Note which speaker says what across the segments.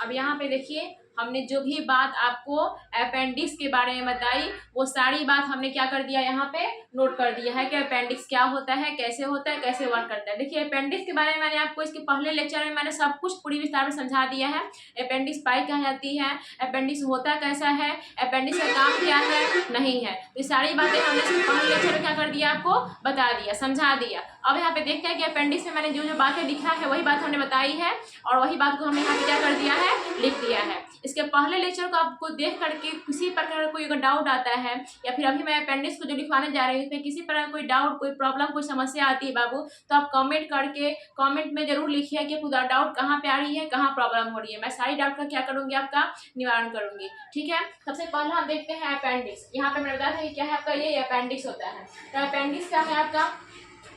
Speaker 1: अब यहाँ पे देखिए, हमने जो भी बात आपको अपेंडिक्स के बारे में बताई वो सारी बात हमने क्या कर दिया, यहाँ पे नोट कर दिया है कि अपेंडिक्स क्या होता है, कैसे होता है, कैसे वर्क करता है। देखिए अपेंडिक्स के बारे में मैंने आपको इसके पहले लेक्चर में मैंने सब कुछ पूरी विस्तार में समझा दिया है। अपेंडिक्स पाई कहाँ जाती है, अपेंडिक्स होता कैसा है, अपेंडिक्स का काम क्या है, नहीं है, तो ये सारी बातें हमने इसके पहले लेक्चर में क्या कर दिया, आपको बता दिया, समझा दिया। अब यहाँ पे देखते हैं कि अपेंडिक्स में मैंने जो जो बातें लिखा है वही बात हमने बताई है और वही बात को हमने यहाँ पे क्या कर दिया है, लिख दिया है। इसके पहले लेक्चर को आपको देख करके किसी प्रकार का कोई अगर डाउट आता है या फिर अभी मैं अपेंडिक्स को जो लिखवाने जा रही हूँ उसमें किसी प्रकार कोई डाउट, कोई प्रॉब्लम, कोई समस्या आती है बाबू, तो आप कमेंट करके कमेंट में जरूर लिखिए कि आपको डाउट कहाँ पे आ रही है, कहाँ प्रॉब्लम हो रही है। मैं सारी डाउट का क्या करूँगी, आपका निवारण करूँगी। ठीक है, सबसे पहले हम देखते हैं अपेंडिक्स। यहाँ पे मैंने बताया था कि क्या है आपका, ये अपेंडिक्स होता है। तो अपेंडिक्स क्या है आपका,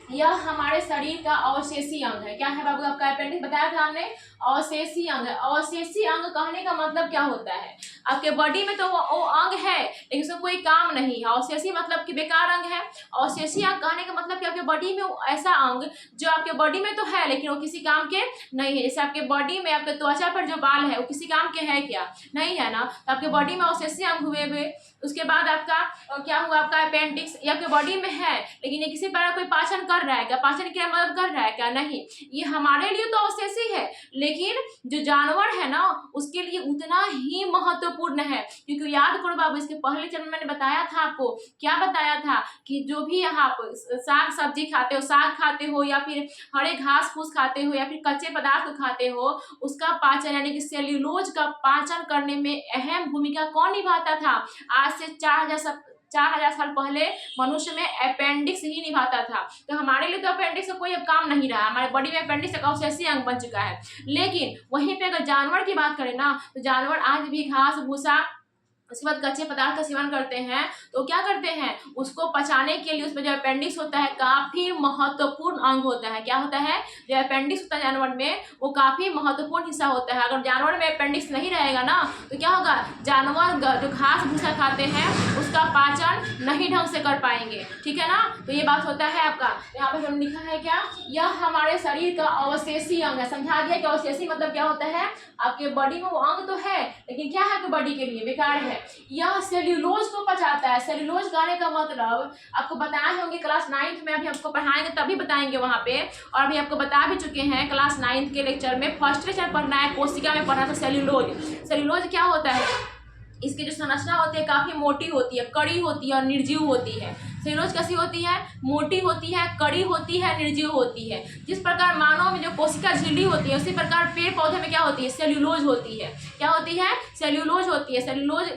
Speaker 1: यह हमारे शरीर का अवशेषी अंग है। क्या है बाबू आपका अपेंडिक्स, बताया था हमने, अवशेषी अंग है। अवशेषी अंग कहने का मतलब क्या होता है, आपके बॉडी में तो वो अंग है लेकिन उसका कोई काम नहीं है। अवशेषी मतलब कि बेकार अंग है। अवशेषी अंग कहने का मतलब कि आपके बॉडी में ऐसा अंग जो आपके बॉडी में तो है लेकिन वो किसी काम के नहीं है। जैसे आपके बॉडी में आपके त्वचा पर जो बाल है वो किसी काम के है क्या, नहीं है ना, तो आपके बॉडी में अवशेषी अंग हुए। उसके बाद आपका क्या हुआ, आपका अपेंडिक्स ये आपके बॉडी में है लेकिन ये किसी प्रकार कोई पाचन कर रहा है क्या, पाचन की मदद कर रहा है क्या, नहीं, ये हमारे लिए तो अवशेषी है लेकिन जो जानवर है ना उसके लिए उतना ही महत्वपूर्ण है। क्योंकि याद करो बाबू, इसके पहले चरण में मैंने बताया था आपको, क्या बताया था कि जो भी आप साग सब्जी खाते हो, साग खाते हो या फिर हरे घास फूस खाते हो या फिर कच्चे पदार्थ खाते हो, उसका पाचन यानी कि सेल्यूलोज का पाचन करने में अहम भूमिका कौन निभाता था। आज से 4000 साल पहले मनुष्य में अपेंडिक्स ही निभाता था। तो हमारे लिए तो अपेंडिक्स का कोई अब काम नहीं रहा, हमारे बॉडी में अपेंडिक्स एक अवशेषी अंग बन चुका है। लेकिन वहीं पे अगर जानवर की बात करें ना, तो जानवर आज भी घास भूसा उसके बाद कच्चे पदार्थ का सेवन करते हैं, तो क्या करते हैं, उसको पचाने के लिए उसमें जो अपेंडिक्स होता है काफी महत्वपूर्ण अंग होता है। क्या होता है, जो अपेंडिक्स होता है जानवर में वो काफी महत्वपूर्ण हिस्सा होता है। अगर जानवर में अपेंडिक्स नहीं रहेगा ना तो क्या होगा, जानवर जो घास भूसा खाते हैं उसका पाचन नहीं ढंग से कर पाएंगे। ठीक है ना, तो ये बात होता है आपका। यहाँ पे हमने लिखा है क्या, यह हमारे शरीर का अवशेषी अंग है। समझा दिया कि अवशेषी मतलब क्या होता है, आपके बॉडी में वो अंग तो है लेकिन क्या है आपके बॉडी के लिए बेकार है। यह सेल्यूलोज को पचाता है। सेल्यूलोज कहने का मतलब आपको बताए होंगे क्लास 9th में, अभी आपको पढ़ाएंगे तभी बताएंगे वहां पे, और अभी आपको बता भी चुके हैं क्लास 9th के लेक्चर में, फर्स्ट लेक्चर पढ़ना है, कोशिका में पढ़ना था सेल्यूलोज। सेल्यूलोज क्या होता है, इसकी जो संरचना होती है काफी मोटी होती है, कड़ी होती है और निर्जीव होती है। सेल्यूलोज कैसी होती है, मोटी होती है, कड़ी होती है, निर्जीव होती है। जिस प्रकार मानव में जो कोशिका झिल्ली होती है उसी प्रकार पेड़ पौधे में क्या होती है, सेल्यूलोज होती है। क्या होती है, सेल्यूलोज होती है। सेल्यूलोज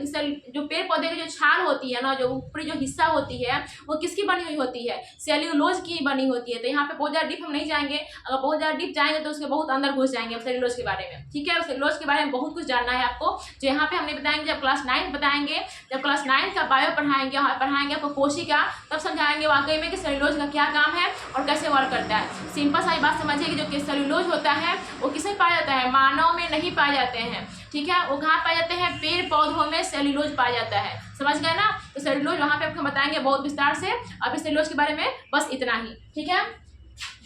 Speaker 1: जो पेड़ पौधे की जो छाल होती है ना, जो ऊपरी जो हिस्सा होती है वो किसकी बनी हुई होती है, सेल्यूलोज की बनी होती है। तो यहाँ पे बहुत ज्यादा डीप हम नहीं जाएंगे, अगर बहुत ज्यादा डीप जाएंगे तो उसके बहुत अंदर घुस जाएंगे सेल्यूलोज के बारे में। ठीक है, सेल्यूलोज के बारे में बहुत कुछ जानना है आपको, जो यहाँ पे हमने बताएंगे जब क्लास 9 बताएंगे, जब क्लास 9 का बायो पढ़ाएंगे आपको कोशिका, तब समझाएंगे वाकई में कि सेल्यूलोज का क्या काम है और कैसे वर्क करता है। सिंपल सा बात समझिए कि जो सेल्यूलोज होता है वो किसमें पाया जाता है, मानव में नहीं पाए जाते हैं। ठीक है, वो कहाँ पाए जाते हैं, पेड़ पौधों में सेल्यूलोज पाया जाता है। समझ गए ना, तो सेल्यूलोज वहाँ पे आपको बताएंगे बहुत विस्तार से। अभी सेल्यूलोज के बारे में बस इतना ही। ठीक है,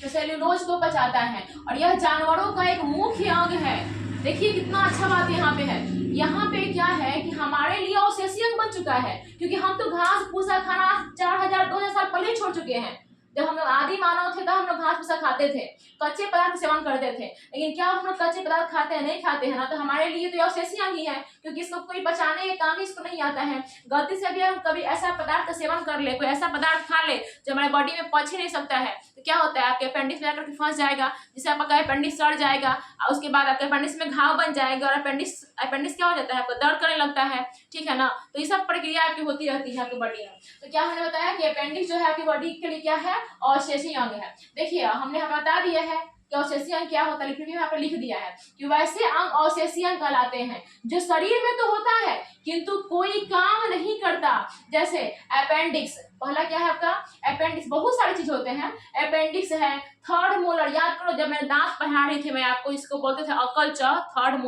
Speaker 1: तो सेल्यूलोज को पचाता है और यह जानवरों का एक मुख्य अंग है। देखिए कितना अच्छा बात यहाँ पे है, यहाँ पे क्या है कि हमारे लिए अवशेषी अंग बन चुका है, क्योंकि हम तो घास भूसा खाना 4000-2000 साल पहले छोड़ चुके हैं। जब हम लोग आदि मानव थे तब हम लोग घास भूसा खाते थे, कच्चे पदार्थ का सेवन करते थे। लेकिन क्या हम लोग कच्चे पदार्थ खाते हैं, नहीं खाते हैं ना, तो हमारे लिए तो अवशेषी अंग ही है, क्योंकि इसको कोई बचाने का काम ही इसको नहीं आता है। गलती से भी हम कभी ऐसा पदार्थ का सेवन कर ले, कोई ऐसा पदार्थ खा ले जो हमारे बॉडी में पच ही नहीं सकता है, तो क्या होता है, आपके अपेंडिक्स में जाकर फंस जाएगा, जिससे आपका अपेंडिक्स सड़ जाएगा और उसके बाद आपके अपेंडिक्स में घाव बन जाएगा और अपेंडिक्स क्या हो जाता है, आपको दर्द करने लगता है। ठीक है ना, तो ये सब प्रक्रिया आपकी होती रहती है आपकी बॉडी में। तो क्या हमने बताया कि अपेंडिक्स जो है आपकी बॉडी के लिए क्या है, अवशेषी अंग है। देखिए हमने बता दिया है कि अवशेषी अंग क्या होता है, लिखने में यहाँ पे लिख दिया है कि वैसे अंग अवशेषी अंग कहलाते हैं जो शरीर में तो होता है किंतु कोई काम नहीं करता। जैसे अपेंडिक्स, पहला क्या है आपका अपेंडिक्स, बहुत सारी चीज होते हैं। अपेंडिक्स है, थर्ड मोलर, याद करो जब मैं दांत पढ़ा रही थी मैं आपको, इसको बोलते थे अकलचा, थर्ड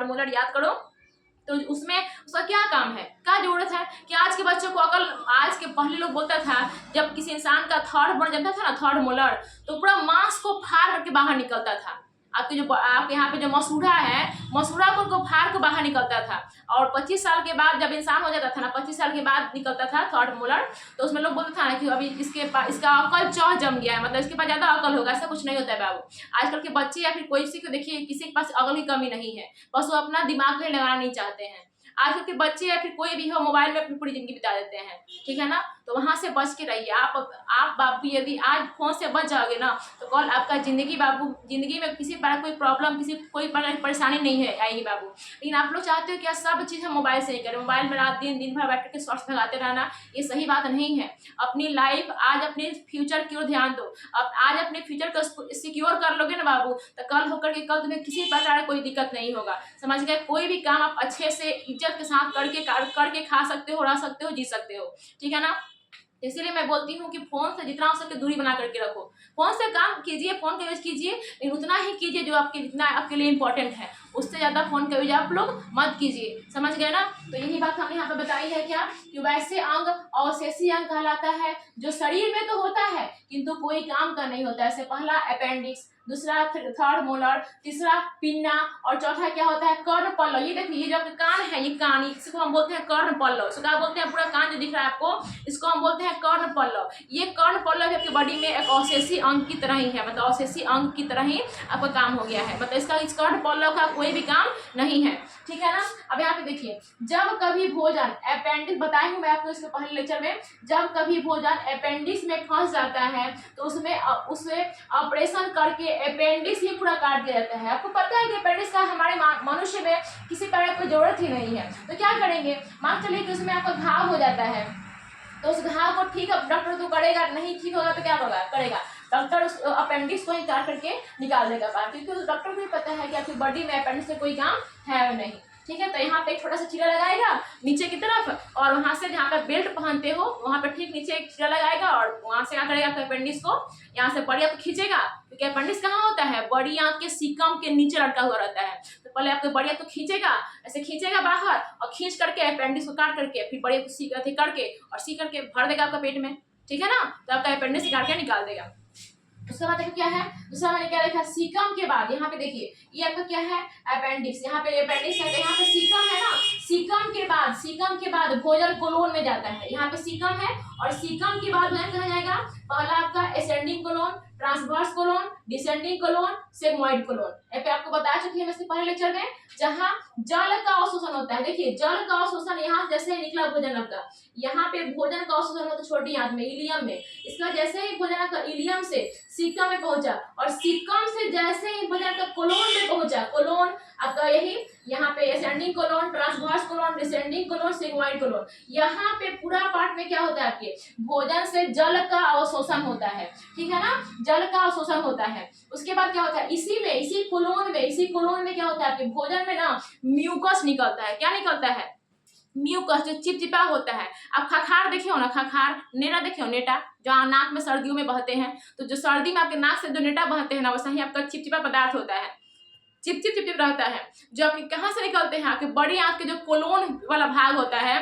Speaker 1: मोलर याद करो। तो उसमें उसका क्या काम है, क्या जरूरत है कि आज के बच्चों को अकल, आज के पहले लोग बोलता था जब किसी इंसान का थर्ड बन जाता था ना, थर्ड मोलर, तो पूरा मांस को फाड़ करके बाहर निकलता था। आपके जो आपके यहाँ पे जो मसूड़ा है, मसूड़ा को फाड़ के बाहर निकलता था। और 25 साल के बाद जब इंसान हो जाता था ना, 25 साल के बाद निकलता था थर्ड मोलर, तो उसमें लोग बोलते था ना कि अभी इसके पास इसका अकल चौह जम गया है, मतलब इसके पास ज्यादा अकल होगा। ऐसा कुछ नहीं होता है बाबू। आजकल के बच्चे या फिर कोई किसी को देखिए, किसी के पास अकल की कमी नहीं है, बस वो अपना दिमाग कहीं लगाना नहीं चाहते हैं। आजकल के बच्चे या फिर कोई भी हो मोबाइल में अपनी पूरी जिंदगी बिता देते हैं, ठीक है ना। तो वहां से बच के रहिए आप बाबू। यदि आज फोन से बच जाओगे ना, तो कल आपका जिंदगी बाबू, जिंदगी में किसी प्रकार कोई प्रॉब्लम, कोई प्रकार की परेशानी नहीं है आएगी बाबू। लेकिन आप लोग चाहते हो कि सब चीज़ हम मोबाइल से ही करें, मोबाइल में रात दिन भर बैठ के शॉर्ट्स भगाते रहना, ये सही बात नहीं है। अपनी लाइफ आज, अपने फ्यूचर की ओर ध्यान दो। अब आज अपने फ्यूचर को सिक्योर कर लोगे ना बाबू, तो कल होकर के कल तुम्हें किसी प्रकार का कोई दिक्कत नहीं होगा, समझ गए। कोई भी काम आप अच्छे से इज्जत के साथ करके खा सकते हो, रह सकते हो, जी सकते हो, ठीक है ना। इसीलिए मैं बोलती हूँ कि फोन से जितना हो सके दूरी बना करके रखो। फोन से काम कीजिए, फोन का यूज कीजिए, लेकिन उतना ही कीजिए जो आपके जितना आपके लिए इंपॉर्टेंट है। उससे ज्यादा फोन का यूज आप लोग मत कीजिए, समझ गए ना। तो यही बात हमने यहाँ पे बताई है क्या, कि वैसे अंग अवशेषी अंग कहलाता है जो शरीर में तो होता है किंतु कोई काम का नहीं होता है। जैसे पहला अपेंडिक्स, दूसरा थर्ड मोलर, तीसरा पिन्ना, और चौथा क्या होता है कर्ण पल्लव। ये देखिए, ये जो आपका कान है, ये कान, इसको हम बोलते हैं कर्ण पल्लव। इसको क्या बोलते हैं, पूरा कान जो दिख रहा है आपको, इसको हम बोलते हैं कर्ण पल्लव। ये कर्ण पल्लव आपकी बॉडी में एक अवशेषी अंग की तरह ही है, मतलब अवशेषी अंग की तरह ही आपका काम हो गया है, मतलब इसका इस कर्ण पल्लव का कोई भी काम नहीं है, ठीक है ना। अब यहाँ पे देखिए, जब कभी भोजन अपेंडिक्स, बताई हूँ मैं आपको इसके पहले लेक्चर में, जब कभी भोजन अपेंडिक्स में फंस जाता है तो उसमें उसे ऑपरेशन करके अपेंडिक्स ही पूरा काट दिया जाता है। आपको पता है कि अपेंडिक्स का हमारे मनुष्य में किसी तरह की जरूरत ही नहीं है। तो क्या करेंगे, मान चलिए कि उसमें आपका घाव हो जाता है, तो उस घाव को ठीक डॉक्टर तो करेगा, नहीं ठीक होगा तो क्या करेगा, डॉक्टर उस अपेंडिक्स को ही काट करके निकाल देगा बाहर, क्योंकि उस डॉक्टर को ही पता है कि आपकी बॉडी में अपेंडिक्स से कोई काम है या नहीं, ठीक है। तो यहाँ पे एक छोटा सा चीरा लगाएगा नीचे की तरफ, और वहां से जहाँ पे बेल्ट पहनते हो वहां पे ठीक नीचे एक चीरा लगाएगा, और वहां से क्या करेगा, तो अपेंडिक्स को यहाँ से बड़ी आंत खींचेगा, क्योंकि अपेंडिक्स कहाँ होता है, बड़ी आंत के सीकम के नीचे लटका हुआ रहता है। तो पहले आपको बड़ी आंत को खींचेगा, ऐसे खींचेगा बाहर, और खींच करके अपेंडिक्स को काट करके फिर बड़ी आंत को करके और सी करके भर देगा आपका पेट में, ठीक है ना। तो आपका अपेंडिक्स काट के निकाल देगा। उसके बाद देखो क्या है, दूसरा मैंने क्या देखा, सीकम के बाद यहाँ पे देखिए, ये आपका क्या है, अपेंडिक्स। यहाँ पे अपेंडिक्स है, तो यहाँ पे सीकम है ना, सीकम के बाद भोजन कोलोन में जाता है। यहाँ पे सीकम है, और सीकम के बाद भोजन कहा जाएगा, पहला आपका ascending colon, transverse colon, descending colon, sigmoid colon. पे आपको बता चुकी है इसके पहले लेक्चर में, जहाँ जल का अवशोषण होता है। देखिए, जल का अवशोषण यहाँ जैसे निकला भोजन आपका, यहाँ पे भोजन का अवशोषण होता है छोटी आंत में, इलियम में। इसका जैसे ही भोजन आपका इलियम से सीकम में पहुंचा, और सीकम से जैसे ही भोजन आपका कोलोन में पहुंचा, कोलोन आपका यही यहाँ पे ascending colon, transverse colon, descending colon, sigmoid colon, यहाँ पे पूरा पार्ट में क्या होता है, आपके भोजन से जल का अवशोषण होता है, ठीक है ना, जल का अवशोषण होता है। उसके बाद क्या होता है, इसी कोलोन में क्या होता है, आपके भोजन में ना म्यूकस निकलता है। क्या निकलता है, म्यूकस, जो चिपचिपा होता है। आप खखार देखे हो ना, खखार, नेटा देखे हो, नेटा जो नाक में सर्दियों में बहते हैं, तो जो सर्दी में आपके नाक से जो नेटा बहते हैं ना, वैसा ही आपका चिपचिपा पदार्थ होता है, चिपचिप रहता है, जो आपके कहाँ से निकलते हैं, आपके बड़ी आंत के जो कोलोन वाला भाग होता है,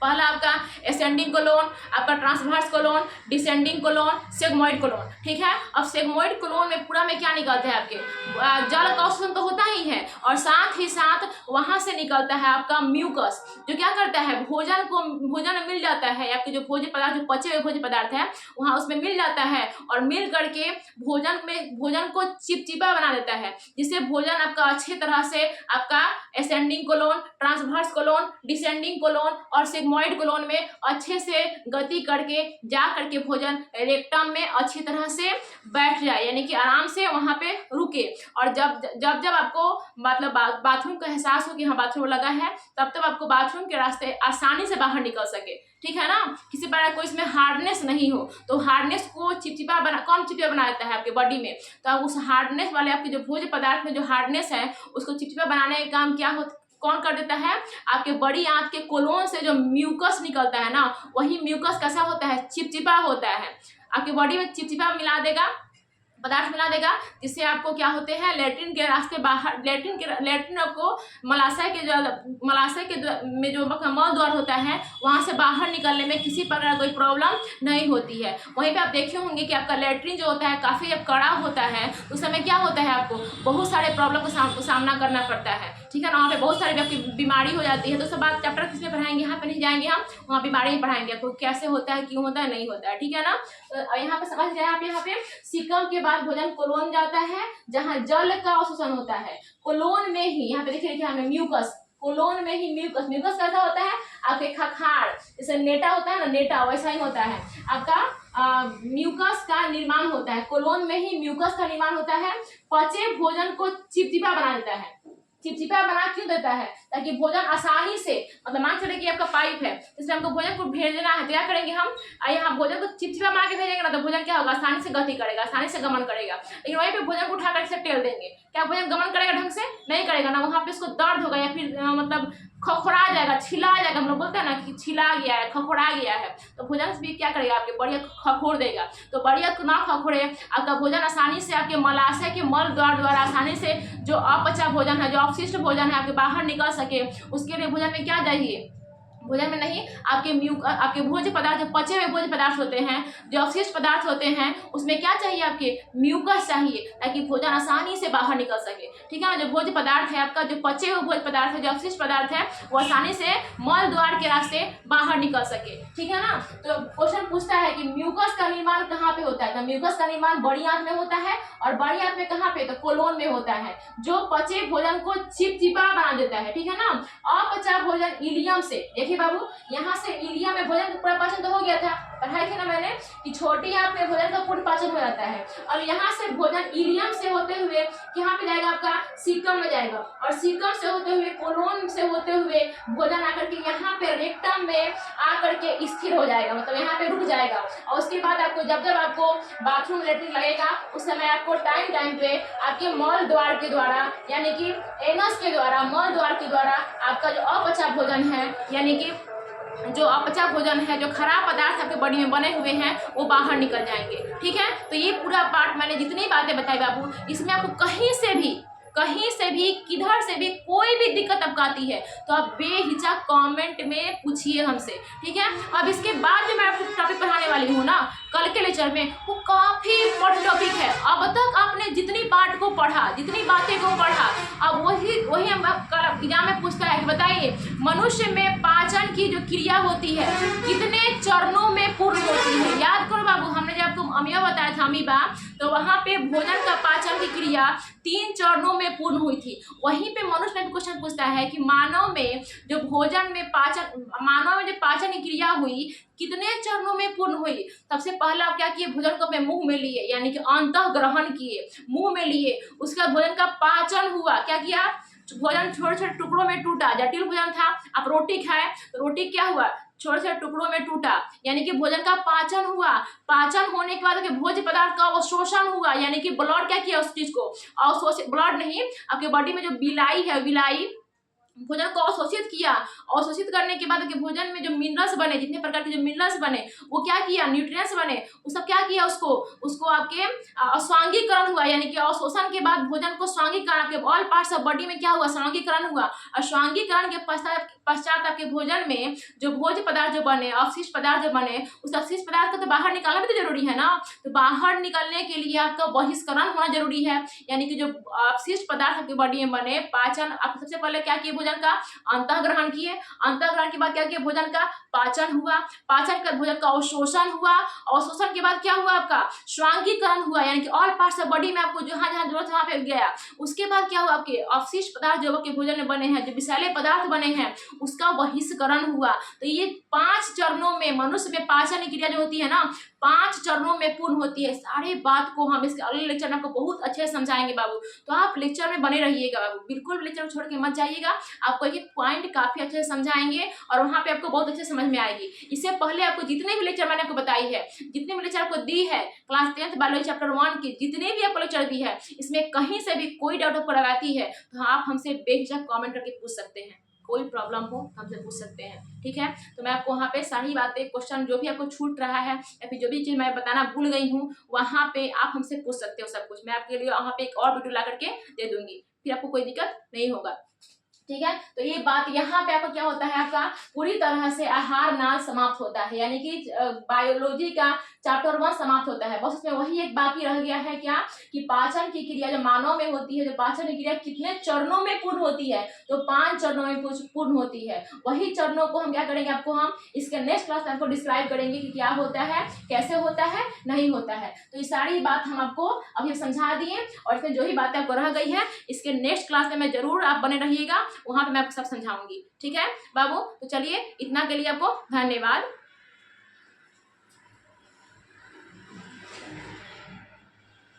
Speaker 1: पहला आपका असेंडिंग कोलोन, आपका transverse colon, descending colon, sigmoid colon, ठीक है। अब सिग्मोइड कोलोन में पूरा में क्या निकलता है, आपके जल का अवशोषण तो होता ही है, और साथ ही साथ वहां से निकलता है आपका म्यूकस, जो क्या करता है, भोजन में मिल जाता है, आपके जो भोज्य पदार्थ, जो पचे हुए भोज्य पदार्थ है वहां उसमें मिल जाता है, और मिल करके भोजन को चिपचिपा बना देता है, जिससे भोजन आपका अच्छे तरह से आपका ascending colon, transverse colon, descending colon और सिग्मोइड कोलोन में अच्छे से गति करके जा करके भोजन रेक्टम में अच्छी तरह से बैठ जाए, यानी कि आराम से वहां पे रुके। और जब आपको मतलब बाथरूम का एहसास हो कि हाँ बाथरूम लगा है, तब आपको बाथरूम के रास्ते आसानी से बाहर निकल सके, ठीक है ना। किसी प्रकार कोई इसमें हार्डनेस नहीं हो, तो हार्डनेस को कौन चिपचिपा बना देता है आपके बॉडी में, तो आप उस हार्डनेस वाले आपके जो भोज्य पदार्थ में जो हार्डनेस है उसको चिपचिपा बनाने का काम कौन कर देता है, आपके बड़ी आंत के कोलोन से जो म्यूकस निकलता है ना, वही म्यूकस कैसा होता है, चिपचिपा होता है, आपकी बॉडी में चिपचिपा मिला देगा, पदार्थ मिला देगा, जिससे आपको क्या होते हैं लैट्रिन के रास्ते बाहर, लैट्रिन आपको मलाशय के में जो मल द्वार होता है वहां से बाहर निकलने में किसी प्रकार कोई प्रॉब्लम नहीं होती है। वहीं पे आप देखे होंगे कि आपका लैट्रिन जो होता है काफ़ी जब कड़ा होता है उस समय क्या होता है, आपको बहुत सारे प्रॉब्लम का सामना करना पड़ता है, ठीक है ना। वहाँ पे बहुत सारी आपकी बीमारी हो जाती है। तो सब बात चैप्टर किसमें पढ़ाएंगे, यहाँ पे नहीं जाएंगे हम, वहाँ बीमारी ही पढ़ाएंगे आपको, कैसे होता है, क्यों होता है, नहीं होता है, ठीक है ना। तो यहाँ पे समझ जाए आप, यहाँ पे सीकम के बाद भोजन कोलोन जाता है जहाँ जल का अवशोषण होता है। कोलोन में ही यहाँ पे देखिए हमने म्यूकस, कोलोन में ही म्यूकस, म्यूकस कैसा होता है आपके खखाड़, जैसे नेटा होता है ना, नेटा वैसा ही होता है आपका म्यूकस का निर्माण होता है। कोलोन में ही म्यूकस का निर्माण होता है। पचे भोजन को चिपचिपा बना देता है। चिपचिपा बना क्यों देता है, ताकि भोजन आसानी से, मतलब मान चले कि आपका पाइप है, इसलिए हमको भोजन को भेजना है, तो क्या करेंगे हम, यहाँ भोजन को चिपचिपा बना के भेजेंगे ना, तो भोजन क्या होगा, आसानी से गति करेगा, आसानी से गमन करेगा। लेकिन वहीं पे भोजन को उठा करके टेल देंगे, क्या भोजन गमन करेगा ढंग से, नहीं करेगा ना, वहाँ पे इसको दर्द होगा या फिर मतलब खखोड़ा जाएगा, छिला जाएगा, हम लोग बोलते हैं ना कि छिला गया है, खखोड़ा गया है, तो भोजन भी क्या करेगा आपके बढ़िया खखोड़ देगा। तो बढ़िया ना खखोड़े, आपका भोजन आसानी से आपके मलाशय के मल द्वारा आसानी से जो अपचा भोजन है, जो अपशिष्ट भोजन है आपके बाहर निकल सके, उसके लिए भोजन में क्या चाहिए, भोजन में नहीं, आपके भोज्य पदार्थ, जो पचे हुए भोज्य पदार्थ होते हैं, जो अवशिष्ट पदार्थ होते हैं, उसमें क्या चाहिए आपके म्यूकस चाहिए, ताकि भोजन आसानी से बाहर निकल सके, ठीक है। जो भोज्य पदार्थ है आपका, जो पचे हुए भोज्य पदार्थ है, जो अवशिष्ट पदार्थ है, वो आसानी से मल द्वार के रास्ते बाहर निकल सके, ठीक है ना। तो क्वेश्चन पूछता है कि म्यूकस का निर्माण कहाँ पे होता है, तो म्यूकस का निर्माण बड़ी आंत में होता है, और बड़ी आंत में कहाँ पे, तो कोलोन में होता है, जो पचे भोजन को चिपचिपा बना देता है, ठीक है ना। अपचा भोजन इलियम से, देखिए बाबू, यहाँ से इलियम में भोजन का पूरा पाचन तो हो गया था, पढ़ाई थी ना मैंने कि छोटी आंत में भोजन का पूर्ण पाचन हो जाता है। और यहाँ से भोजन इलियम से होते हुए कहाँ पे जाएगा, आपका सीकम में जाएगा, और सीकम से होते हुए कोलोन से होते हुए भोजन आकर के यहाँ पे रेक्टम में आकर के स्थिर हो जाएगा, मतलब यहाँ पे रुक जाएगा। और उसके बाद आपको जब आपको बाथरूम लैट्रिन लगेगा, उस समय आपको टाइम पे आपके मल द्वार के द्वारा, यानी कि एनस के द्वारा, मल द्वार के द्वारा आपका जो अपचा भोजन है, यानी कि जो अपचा भोजन है, जो खराब पदार्थ आपके बॉडी में बने हुए हैं, वो बाहर निकल जाएंगे, ठीक है। तो ये पूरा पार्ट मैंने जितनी बातें बताई बाबू, इसमें आपको कहीं से भी किधर से भी कोई भी दिक्कत आपको आती है तो आप बेहिचक कमेंट में पूछिए हमसे, ठीक है। अब इसके बाद जो मैं आपको टॉपिक पढ़ाने वाली हूँ ना कल के लेक्चर में, वो काफी इम्पोर्टेंट टॉपिक है। अब तक आपने जितनी पार्ट को पढ़ा, जितनी बातें को पढ़ा, अब वही हम कल एग्जाम में पूछता है कि बताइए मनुष्य में पाचन की जो क्रिया होती है कितने चरणों में पूर्ण होती है। याद करो बाबू, हमने जब आपको अमीबा बताया था, अमीबा, तो वहां पे भोजन का पाचन की क्रिया 3 चरणों में पूर्ण हुई थी। वहीं पे मनुष्य में क्वेश्चन पूछता है कि मानव में जो पाचन की क्रिया हुई कितने चरणों में पूर्ण हुई। सबसे पहला आप क्या किए, भोजन को अपने मुंह में लिए, यानी कि अंतः ग्रहण किए, मुंह में लिए, उसके बाद भोजन का पाचन हुआ, क्या किया, भोजन छोटे छोटे टुकड़ों में टूटा। जटिल भोजन था, आप रोटी खाए तो रोटी क्या हुआ, छोटे छोटे टुकड़ों में टूटा, यानी कि भोजन का पाचन हुआ। पाचन होने के बाद भोज्य पदार्थ का अवशोषण हुआ, यानी कि ब्लड क्या किया उस चीज को अवशोषित, ब्लड नहीं, आपके बॉडी में जो बिलाई है, बिलाई भोजन को अवशोषित किया। अवशोषित करने के बाद के भोजन में जो मिनरल्स बने, जितने प्रकार के जो मिनरल्स बने, वो क्या किया, न्यूट्रिएंट्स बने, वो सब क्या किया, उसको आपके स्वांगीकरण हुआ, यानी कि अवशोषण के बाद भोजन को स्वांगीकरण, आपके ऑल पार्ट्स ऑफ बॉडी में क्या हुआ, स्वांगीकरण हुआ। और स्वांगीकरण के पश्चात आपके भोजन में जो भोज्य पदार्थ जो बने, अवशिष्ट पदार्थ जो बने, उस अवशिष्ट पदार्थ को तो बाहर निकालना भी तो जरूरी है ना। तो बाहर निकलने के लिए आपका बहिष्करण होना जरूरी है, यानी कि जो अवशिष्ट पदार्थ आपकी बॉडी में बने, पाचन, आप सबसे पहले क्या किए, भोजन का अंतः ग्रहण किए, अंतः ग्रहण के बाद क्या किया, भोजन का पाचन हुआ, पाचन का भोजन का अवशोषण हुआ, अवशोषण के बाद क्या हुआ, आपका स्वांगीकरण हुआ, यानी कि ऑल पार्ट्स ऑफ बॉडी में आपको जहां जहां जरूरत वहां पे गया। उसके बाद क्या हुआ, आपके अवशिष्ट पदार्थ जो आपके भोजन में बने हैं, जो विषैले पदार्थ बने हैं, उसका बहिष्करण हुआ। तो ये 5 चरणों में मनुष्य में पाचन क्रिया जो होती है ना, 5 चरणों में पूर्ण होती है। सारे बात को हम इसके अगले लेक्चर में आपको बहुत अच्छे से समझाएंगे बाबू, तो आप लेक्चर में बने रहिएगा बाबू, बिल्कुल लेक्चर छोड़ के मत जाइएगा। आपको एक पॉइंट काफी अच्छे से समझाएंगे और वहां पे आपको बहुत अच्छे समझ में आएगी। इससे पहले आपको जितने भी लेक्चर मैंने आपको बताई है, जितने भी लेक्चर आपको दी है, क्लास 10th बायोलॉजी चैप्टर 1 की जितने भी आपको लेक्चर दी है, इसमें कहीं से भी कोई डाउट आपको लगाती है तो आप हमसे बेहिचक कमेंट करके पूछ सकते हैं। कोई प्रॉब्लम हो हमसे पूछ सकते हैं, ठीक है। तो मैं आपको वहाँ पे सारी बातें, क्वेश्चन जो भी आपको छूट रहा है या फिर जो भी चीज़ मैं बताना भूल गई हूँ, वहाँ पे आप हमसे पूछ सकते हो सब कुछ। मैं आपके लिए वहाँ पे एक और वीडियो ला करके दे दूंगी, फिर आपको कोई दिक्कत नहीं होगा, ठीक है। तो ये बात यहाँ पे आपका क्या होता है, आपका पूरी तरह से आहार नाल समाप्त होता है, यानी कि बायोलॉजी का चैप्टर 1 समाप्त होता है। बस उसमें वही एक बाकी रह गया है क्या, कि पाचन की क्रिया जो मानव में होती है, जो पाचन की क्रिया कितने चरणों में पूर्ण होती है, तो 5 चरणों में पूर्ण होती है। वही चरणों को हम क्या करेंगे, आपको हम इसके नेक्स्ट क्लास में आपको डिस्क्राइब करेंगे कि क्या होता है, कैसे होता है, नहीं होता है। तो ये सारी बात हम आपको अभी समझा दिए, और इसमें जो भी बातें आपको रह गई है इसके नेक्स्ट क्लास में मैं जरूर आप बने रहिएगा, वहां पे मैं आपको सब समझाऊंगी, ठीक है बाबू। तो चलिए, इतना के लिए आपको धन्यवाद।